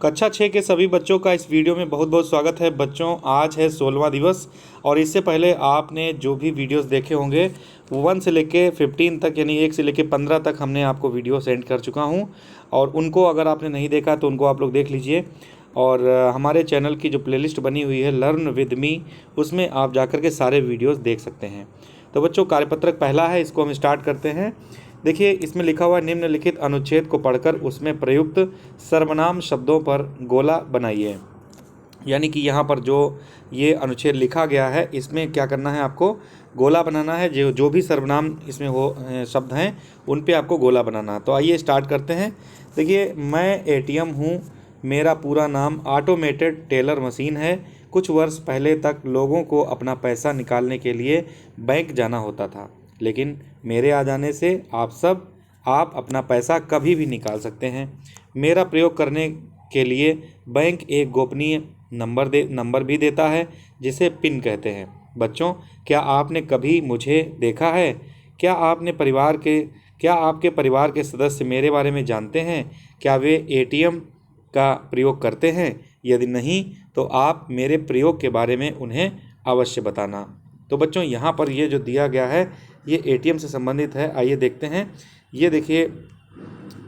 कक्षा 6 के सभी बच्चों का इस वीडियो में बहुत बहुत स्वागत है। बच्चों, आज है 16वां दिवस और इससे पहले आपने जो भी वीडियोस देखे होंगे 1 से लेके 15 तक, यानी 1 से लेके 15 तक हमने आपको वीडियो सेंड कर चुका हूं और उनको अगर आपने नहीं देखा तो उनको आप लोग देख लीजिए। और हमारे चैनल की जो प्लेलिस्ट बनी हुई है लर्न विद मी, उसमें आप जाकर के सारे वीडियोज़ देख सकते हैं। तो बच्चों, कार्यपत्रक पहला है, इसको हम स्टार्ट करते हैं। देखिए, इसमें लिखा हुआ निम्नलिखित अनुच्छेद को पढ़कर उसमें प्रयुक्त सर्वनाम शब्दों पर गोला बनाइए। यानी कि यहाँ पर जो ये अनुच्छेद लिखा गया है, इसमें क्या करना है, आपको गोला बनाना है। जो भी सर्वनाम इसमें शब्द हैं उन पे आपको गोला बनाना है। तो आइए स्टार्ट करते हैं। देखिए, मैं एटीएम हूँ, मेरा पूरा नाम ऑटोमेटेड टेलर मशीन है। कुछ वर्ष पहले तक लोगों को अपना पैसा निकालने के लिए बैंक जाना होता था, लेकिन मेरे आ जाने से आप अपना पैसा कभी भी निकाल सकते हैं। मेरा प्रयोग करने के लिए बैंक एक गोपनीय नंबर भी देता है, जिसे पिन कहते हैं। बच्चों, क्या आपने कभी मुझे देखा है? क्या आपके परिवार के सदस्य मेरे बारे में जानते हैं? क्या वे एटीएम का प्रयोग करते हैं? यदि नहीं, तो आप मेरे प्रयोग के बारे में उन्हें अवश्य बताना। तो बच्चों, यहाँ पर ये जो दिया गया है ये एटीएम से संबंधित है। आइए देखते हैं। ये देखिए,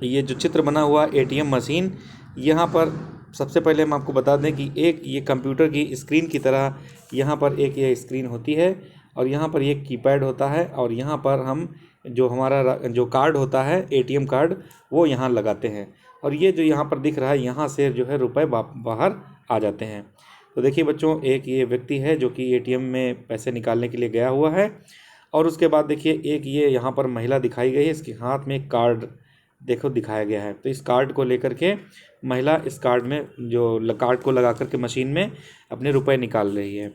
ये जो चित्र बना हुआ एटीएम मशीन, यहाँ पर सबसे पहले हम आपको बता दें कि एक ये कंप्यूटर की स्क्रीन की तरह यहाँ पर एक ये स्क्रीन होती है और यहाँ पर ये कीपैड होता है और यहाँ पर हम जो हमारा जो कार्ड होता है एटीएम कार्ड, वो यहाँ लगाते हैं और ये जो यहाँ पर दिख रहा है, यहाँ से जो है रुपए बाहर आ जाते हैं। तो देखिए बच्चों, एक ये व्यक्ति है जो कि एटीएम में पैसे निकालने के लिए गया हुआ है और उसके बाद देखिए एक ये यहाँ पर महिला दिखाई गई है, इसके हाथ में एक कार्ड देखो दिखाया गया है। तो इस कार्ड को लेकर के महिला इस कार्ड में जो कार्ड को लगा करके मशीन में अपने रुपए निकाल रही है।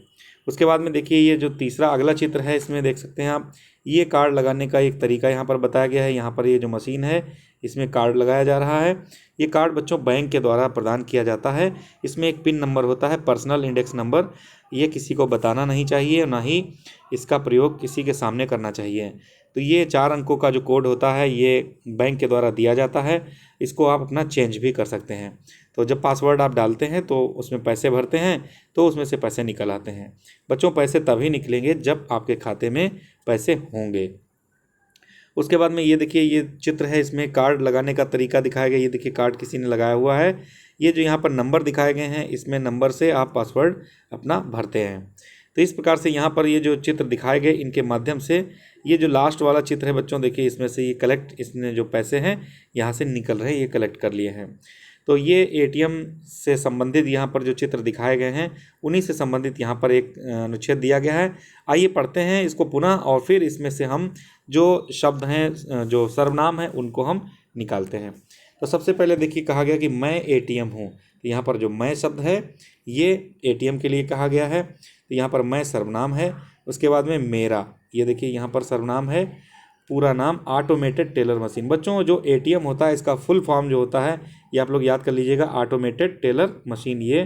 उसके बाद में देखिए, ये जो तीसरा अगला चित्र है, इसमें देख सकते हैं आप, ये कार्ड लगाने का एक तरीका यहाँ पर बताया गया है। यहाँ पर ये जो मशीन है, इसमें कार्ड लगाया जा रहा है। ये कार्ड बच्चों बैंक के द्वारा प्रदान किया जाता है। इसमें एक पिन नंबर होता है, पर्सनल इंडेक्स नंबर। ये किसी को बताना नहीं चाहिए, ना ही इसका प्रयोग किसी के सामने करना चाहिए। तो ये 4 अंकों का जो कोड होता है, ये बैंक के द्वारा दिया जाता है। इसको आप अपना चेंज भी कर सकते हैं। तो जब पासवर्ड आप डालते हैं तो उसमें पैसे भरते हैं, तो उसमें से पैसे निकल आते हैं। बच्चों, पैसे तभी निकलेंगे जब आपके खाते में पैसे होंगे। उसके बाद में ये देखिए, ये चित्र है, इसमें कार्ड लगाने का तरीका दिखाया गया। ये देखिए, कार्ड किसी ने लगाया हुआ है। ये जो यहाँ पर नंबर दिखाए गए हैं, इसमें नंबर से आप पासवर्ड अपना भरते हैं। तो इस प्रकार से यहाँ पर ये जो चित्र दिखाए गए, इनके माध्यम से ये जो लास्ट वाला चित्र है बच्चों, देखिए इसमें से ये इसमें जो पैसे हैं यहाँ से निकल रहे हैं, ये कलेक्ट कर लिए हैं। तो ये एटीएम से संबंधित यहाँ पर जो चित्र दिखाए गए हैं, उन्हीं से संबंधित यहाँ पर एक अनुच्छेद दिया गया है। आइए पढ़ते हैं इसको पुनः और फिर इसमें से हम जो शब्द हैं, जो सर्वनाम हैं, उनको हम निकालते हैं। तो सबसे पहले देखिए, कहा गया कि मैं एटीएम हूँ। तो यहाँ पर जो मैं शब्द है, ये एटीएम के लिए कहा गया है। तो यहाँ पर मैं सर्वनाम है। उसके बाद में मेरा, ये देखिए यहाँ पर सर्वनाम है। पूरा नाम ऑटोमेटेड टेलर मशीन। बच्चों, जो एटीएम होता है, इसका फुल फॉर्म जो होता है, ये आप लोग याद कर लीजिएगा, ऑटोमेटेड टेलर मशीन। ये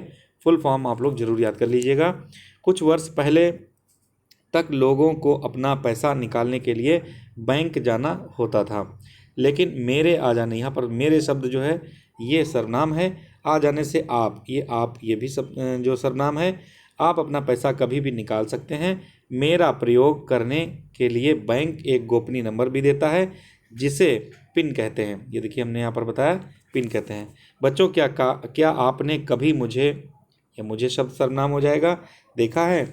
फुल फॉर्म आप लोग ज़रूर याद कर लीजिएगा। कुछ वर्ष पहले तक लोगों को अपना पैसा निकालने के लिए बैंक जाना होता था, लेकिन मेरे आ जाने, यहाँ पर मेरे शब्द जो है ये सर्वनाम है। आ जाने से आप ये भी सब जो सर्वनाम है। आप अपना पैसा कभी भी निकाल सकते हैं। मेरा प्रयोग करने के लिए बैंक एक गोपनीय नंबर भी देता है, जिसे पिन कहते हैं। ये देखिए, हमने यहाँ पर बताया पिन कहते हैं। बच्चों, क्या आपने कभी मुझे शब्द सर्वनाम हो जाएगा, देखा है?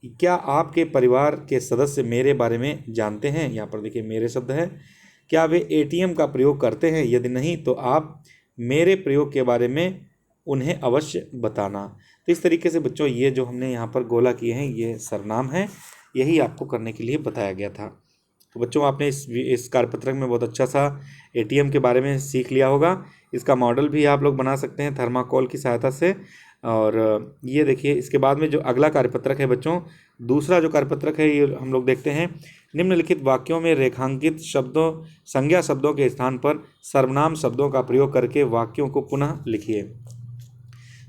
क्या आपके परिवार के सदस्य मेरे बारे में जानते हैं? यहाँ पर देखिए मेरे शब्द है। क्या वे एटीएम का प्रयोग करते हैं? यदि नहीं, तो आप मेरे प्रयोग के बारे में उन्हें अवश्य बताना। तो इस तरीके से बच्चों, ये जो हमने यहाँ पर गोला किए हैं, ये सर्वनाम है। यही आपको करने के लिए बताया गया था। तो बच्चों, आपने इस कार्यपत्रक में बहुत अच्छा सा एटीएम के बारे में सीख लिया होगा। इसका मॉडल भी आप लोग बना सकते हैं थर्माकोल की सहायता से। और ये देखिए, इसके बाद में जो अगला कार्यपत्रक है बच्चों, दूसरा जो कार्यपत्रक है, ये हम लोग देखते हैं। निम्नलिखित वाक्यों में रेखांकित संज्ञा शब्दों के स्थान पर सर्वनाम शब्दों का प्रयोग करके वाक्यों को पुनः लिखिए।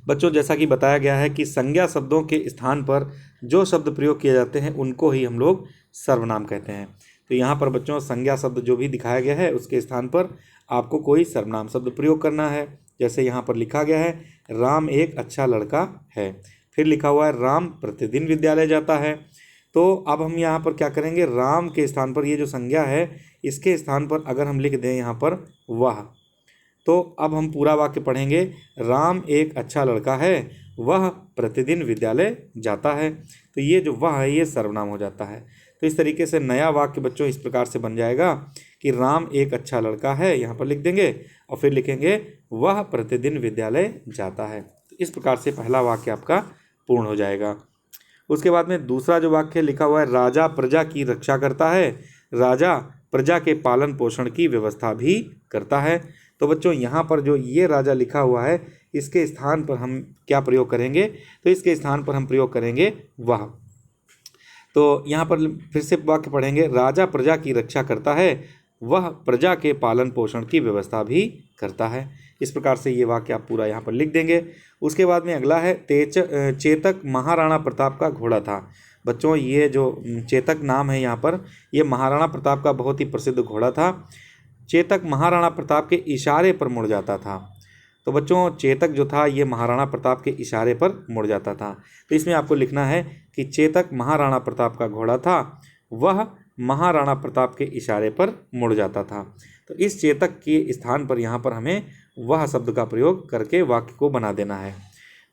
बच्चों, जैसा कि बताया गया है कि संज्ञा शब्दों के स्थान पर जो शब्द प्रयोग किए जाते हैं, उनको ही हम लोग सर्वनाम कहते हैं। तो यहाँ पर बच्चों, संज्ञा शब्द जो भी दिखाया गया है, उसके स्थान पर आपको कोई सर्वनाम शब्द प्रयोग करना है। जैसे यहाँ पर लिखा गया है राम एक अच्छा लड़का है। फिर लिखा हुआ है राम प्रतिदिन विद्यालय जाता है। तो अब हम यहाँ पर क्या करेंगे, राम के स्थान पर ये जो संज्ञा है इसके स्थान पर अगर हम लिख दें यहाँ पर वह, तो अब हम पूरा वाक्य पढ़ेंगे। राम एक अच्छा लड़का है, वह प्रतिदिन विद्यालय जाता है। तो ये जो वह है ये सर्वनाम हो जाता है। तो इस तरीके से नया वाक्य बच्चों इस प्रकार से बन जाएगा कि राम एक अच्छा लड़का है, यहाँ पर लिख देंगे और फिर लिखेंगे वह प्रतिदिन विद्यालय जाता है। तो इस प्रकार से पहला वाक्य आपका पूर्ण हो जाएगा। उसके बाद में दूसरा जो वाक्य लिखा हुआ है राजा प्रजा की रक्षा करता है, राजा प्रजा के पालन पोषण की व्यवस्था भी करता है। तो बच्चों यहाँ पर जो ये राजा लिखा हुआ है इसके स्थान पर हम क्या प्रयोग करेंगे, तो इसके स्थान पर हम प्रयोग करेंगे वह। तो यहाँ पर फिर से वाक्य पढ़ेंगे, राजा प्रजा की रक्षा करता है, वह प्रजा के पालन पोषण की व्यवस्था भी करता है। इस प्रकार से ये वाक्य आप पूरा यहाँ पर लिख देंगे। उसके बाद में अगला है चेतक महाराणा प्रताप का घोड़ा था। बच्चों ये जो चेतक नाम है यहाँ पर, ये महाराणा प्रताप का बहुत ही प्रसिद्ध घोड़ा था। चेतक महाराणा प्रताप के इशारे पर मुड़ जाता था। तो बच्चों चेतक जो था ये महाराणा प्रताप के इशारे पर मुड़ जाता था। तो इसमें आपको लिखना है कि चेतक महाराणा प्रताप का घोड़ा था, वह महाराणा प्रताप के इशारे पर मुड़ जाता था। तो इस चेतक के स्थान पर यहाँ पर हमें वह शब्द का प्रयोग करके वाक्य को बना देना है।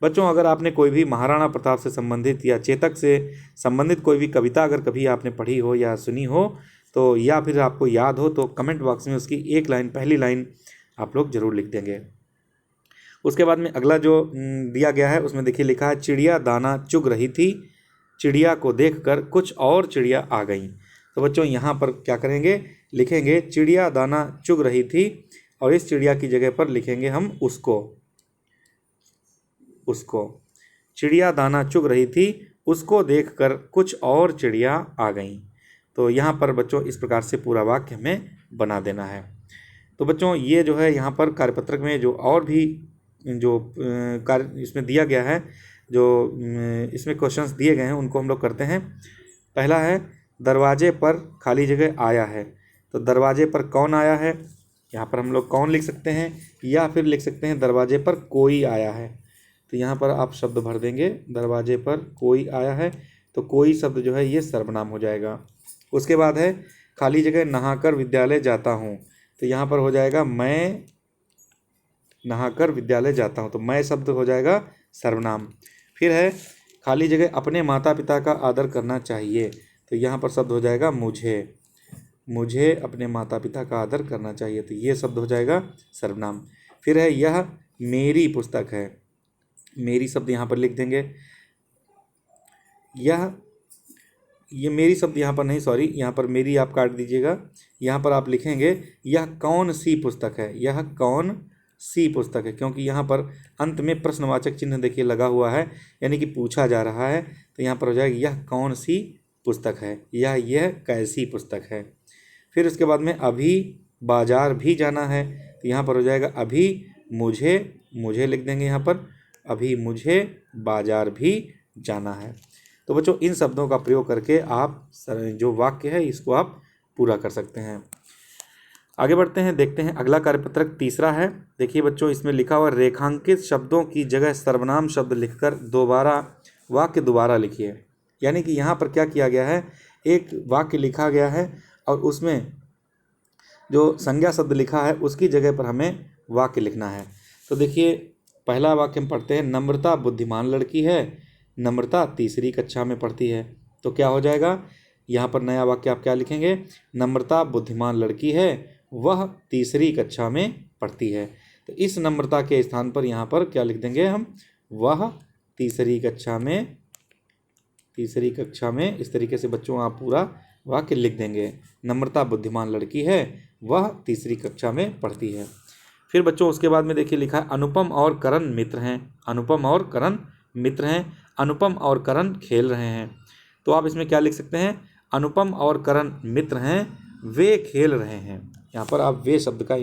बच्चों अगर आपने कोई भी महाराणा प्रताप से संबंधित या चेतक से संबंधित कोई भी कविता अगर कभी आपने पढ़ी हो या सुनी हो तो, या फिर आपको याद हो, तो कमेंट बॉक्स में उसकी एक लाइन, पहली लाइन आप लोग जरूर लिख देंगे। उसके बाद में अगला जो दिया गया है उसमें देखिए लिखा है चिड़िया दाना चुग रही थी, चिड़िया को देखकर कुछ और चिड़िया आ गईं। तो बच्चों यहाँ पर क्या करेंगे, लिखेंगे चिड़िया दाना चुग रही थी और इस चिड़िया की जगह पर लिखेंगे हम उसको। चिड़िया दाना चुग रही थी, उसको देखकर कुछ और चिड़िया आ गईं। तो यहाँ पर बच्चों इस प्रकार से पूरा वाक्य हमें बना देना है। तो बच्चों ये जो है यहाँ पर कार्यपत्रक में जो और भी जो कार्य इसमें दिया गया है, जो इसमें क्वेश्चंस दिए गए हैं उनको हम लोग करते हैं। पहला है दरवाजे पर खाली जगह आया है। तो दरवाजे पर कौन आया है, यहाँ पर हम लोग कौन लिख सकते हैं या फिर लिख सकते हैं दरवाजे पर कोई आया है। तो यहाँ पर आप शब्द भर देंगे दरवाजे पर कोई आया है। तो कोई शब्द जो है ये सर्वनाम हो जाएगा। उसके बाद है खाली जगह नहाकर विद्यालय जाता हूँ। तो यहाँ पर हो जाएगा मैं नहाकर विद्यालय जाता हूँ। तो मैं शब्द हो जाएगा सर्वनाम। फिर है खाली जगह अपने माता पिता का आदर करना चाहिए। तो यहाँ पर शब्द हो जाएगा मुझे अपने माता पिता का आदर करना चाहिए। तो ये शब्द हो जाएगा सर्वनाम। फिर है यह मेरी पुस्तक है, मेरी शब्द यहाँ पर लिख देंगे। ये मेरी शब्द यहाँ पर नहीं, सॉरी, यहाँ पर मेरी आप काट दीजिएगा। यहाँ पर आप लिखेंगे यह कौन सी पुस्तक है, यह कौन सी पुस्तक है, क्योंकि यहाँ पर अंत में प्रश्नवाचक चिन्ह देखिए लगा हुआ है, यानी कि पूछा जा रहा है। तो यहाँ पर हो जाएगा यह कौन सी पुस्तक है, यह कैसी पुस्तक है। फिर उसके बाद में अभी बाजार भी जाना है। तो यहाँ पर हो जाएगा अभी मुझे लिख देंगे यहाँ पर, अभी मुझे बाजार भी जाना है। तो बच्चों इन शब्दों का प्रयोग करके आप जो वाक्य है इसको आप पूरा कर सकते हैं। आगे बढ़ते हैं, देखते हैं अगला कार्यपत्रक तीसरा है। देखिए बच्चों इसमें लिखा हुआ रेखांकित शब्दों की जगह सर्वनाम शब्द लिखकर वाक्य दोबारा लिखिए। यानी कि यहाँ पर क्या किया गया है, एक वाक्य लिखा गया है और उसमें जो संज्ञा शब्द लिखा है उसकी जगह पर हमें वाक्य लिखना है। तो देखिए पहला वाक्य हम पढ़ते हैं, नम्रता बुद्धिमान लड़की है, नम्रता तीसरी कक्षा में पढ़ती है। तो क्या हो जाएगा, यहाँ पर नया वाक्य आप क्या लिखेंगे, नम्रता बुद्धिमान लड़की है, वह तीसरी कक्षा में पढ़ती है। तो इस नम्रता के स्थान पर यहाँ पर क्या लिख देंगे हम, वह तीसरी कक्षा में। इस तरीके से बच्चों आप पूरा वाक्य लिख देंगे, नम्रता बुद्धिमान लड़की है, वह तीसरी कक्षा में पढ़ती है। फिर बच्चों उसके बाद में देखिए लिखा है अनुपम और करण मित्र हैं, अनुपम और करण मित्र हैं, अनुपम और करण खेल रहे हैं। तो आप इसमें क्या लिख सकते हैं, अनुपम और करण मित्र हैं, वे खेल रहे हैं। यहाँ पर आप वे शब्द का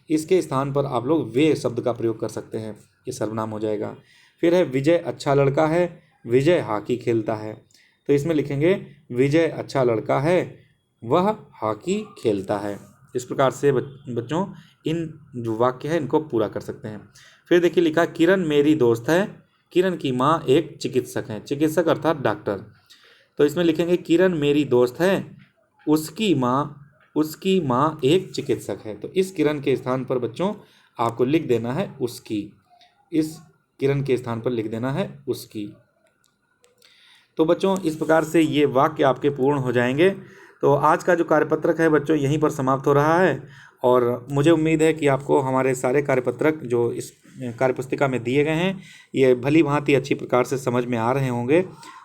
इसके स्थान पर आप लोग वे शब्द का प्रयोग कर सकते हैं, ये सर्वनाम हो जाएगा। फिर है विजय अच्छा लड़का है, विजय हॉकी खेलता है। तो इसमें लिखेंगे विजय अच्छा लड़का है, वह हॉकी खेलता है। इस प्रकार से बच्चों इन जो वाक्य है इनको पूरा कर सकते हैं। फिर देखिए लिखा, किरण मेरी दोस्त है, किरण की माँ एक चिकित्सक है। चिकित्सक अर्थात डॉक्टर। तो इसमें लिखेंगे किरण मेरी दोस्त है, उसकी माँ एक चिकित्सक है। तो इस किरण के स्थान पर बच्चों आपको लिख देना है उसकी। इस किरण के स्थान पर लिख देना है उसकी। तो बच्चों इस प्रकार से ये वाक्य आपके पूर्ण हो जाएंगे। तो आज का जो कार्यपत्रक है बच्चों यहीं पर समाप्त हो रहा है, और मुझे उम्मीद है कि आपको हमारे सारे कार्यपत्रक जो इस कार्यपुस्तिका में दिए गए हैं ये भली भांति अच्छी प्रकार से समझ में आ रहे होंगे,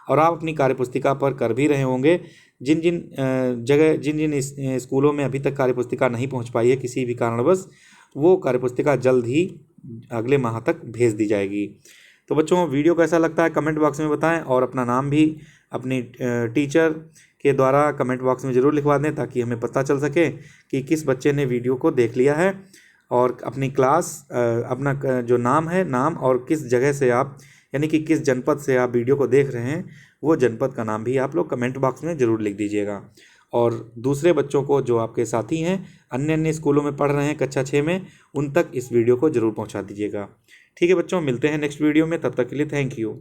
और आप अपनी कार्यपुस्तिका पर कर भी रहे होंगे। जिन जिन स्कूलों में अभी तक कार्यपुस्तिका नहीं पहुंच पाई है किसी भी कारणवश, वो कार्यपुस्तिका जल्द ही अगले माह तक भेज दी जाएगी। तो बच्चों वीडियो कैसा लगता है कमेंट बॉक्स में बताएं, और अपना नाम भी अपनी टीचर के द्वारा कमेंट बॉक्स में ज़रूर लिखवा दें, ताकि हमें पता चल सके कि किस बच्चे ने वीडियो को देख लिया है। और अपनी क्लास अपना जो नाम है, नाम और किस जगह से आप यानी कि किस जनपद से आप वीडियो को देख रहे हैं, वो जनपद का नाम भी आप लोग कमेंट बॉक्स में ज़रूर लिख दीजिएगा। और दूसरे बच्चों को जो आपके साथी हैं अन्य स्कूलों में पढ़ रहे हैं कक्षा 6 में, उन तक इस वीडियो को ज़रूर पहुंचा दीजिएगा। ठीक है बच्चों, मिलते हैं नेक्स्ट वीडियो में, तब तक के लिए थैंक यू।